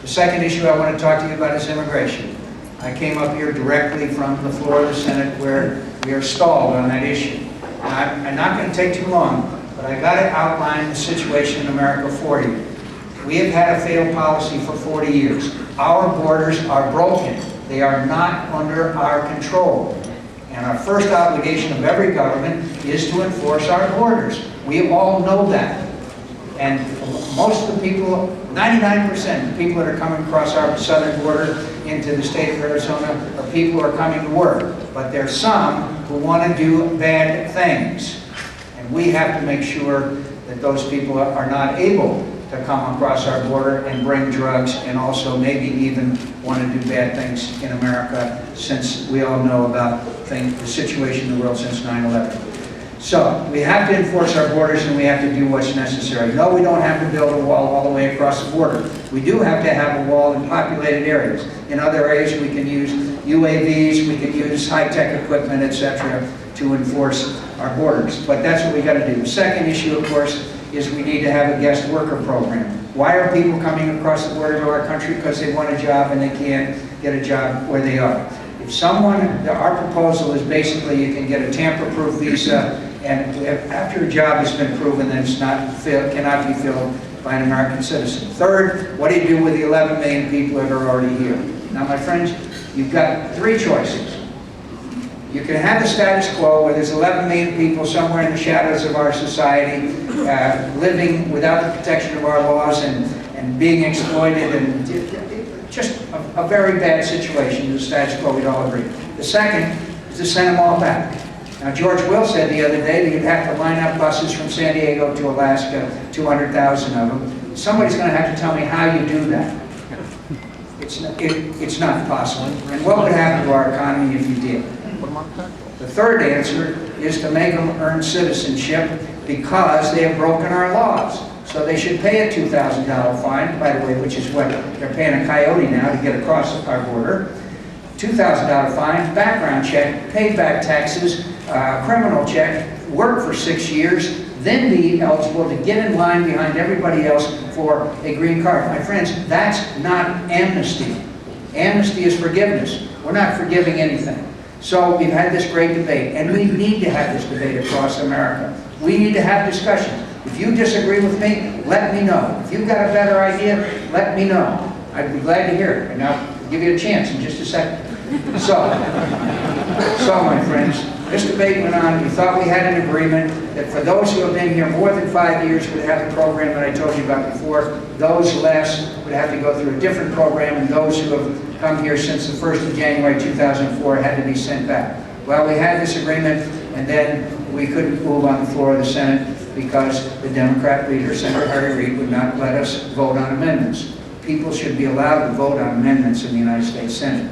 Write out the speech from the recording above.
second issue I want to talk to you about is immigration. I came up here directly from the floor of the Senate where we are stalled on that issue. And I'm not going to take too long, but I got to outline the situation in America for you. We have had a failed policy for 40 years. Our borders are broken. They are not under our control. And our first obligation of every government is to enforce our borders. We all know that. And most of the people, 99% of the people that are coming across our southern border into the state of Arizona are people who are coming to work. But there's some who want to do bad things. And we have to make sure that those people are not able to come across our border and bring drugs and also maybe even want to do bad things in America, since we all know about the situation in the world since 9/11. So we have to enforce our borders and we have to do what's necessary. No, we don't have to build a wall all the way across the border. We do have to have a wall in populated areas. In other areas we can use UAVs, we can use high-tech equipment, etc. to enforce our borders. But that's what we got to do. The second issue, of course, is we need to have a guest worker program. Why are people coming across the border to our country? Because they want a job and they can't get a job where they are. If someone, our proposal is basically you can get a tamper-proof visa, and after a job has been proven, then it's cannot be filled by an American citizen. Third, what do you do with the 11 million people that are already here? Now, my friends, you've got three choices. You can have the status quo where there's 11 million people somewhere in the shadows of our society living without the protection of our laws and being exploited, and just a very bad situation, the status quo, we'd all agree. The second is to send them all back. Now, George Will said the other day that you'd have to line up buses from San Diego to Alaska, 200,000 of them. Somebody's going to have to tell me how you do that. It's not possible. And what would happen to our economy if you did? The third answer is to make them earn citizenship because they have broken our laws. So they should pay a $2,000 fine, by the way, which is what they're paying a coyote now to get across our border. $2,000 fine, background check, pay back taxes, criminal check, work for 6 years, then be eligible to get in line behind everybody else for a green card. My friends, that's not amnesty. Amnesty is forgiveness. We're not forgiving anything. So we've had this great debate, and we need to have this debate across America. We need to have discussions. If you disagree with me, let me know. If you've got a better idea, let me know. I'd be glad to hear it, and I'll give you a chance in just a second. So my friends, this debate went on. We thought we had an agreement that for those who have been here more than 5 years would have the program that I told you about before. Those less would have to go through a different program, and those who have come here since the 1st of January 2004 had to be sent back. Well, we had this agreement, and then we couldn't move on the floor of the Senate because the Democrat leader, Senator Harry Reid, would not let us vote on amendments. People should be allowed to vote on amendments in the United States Senate.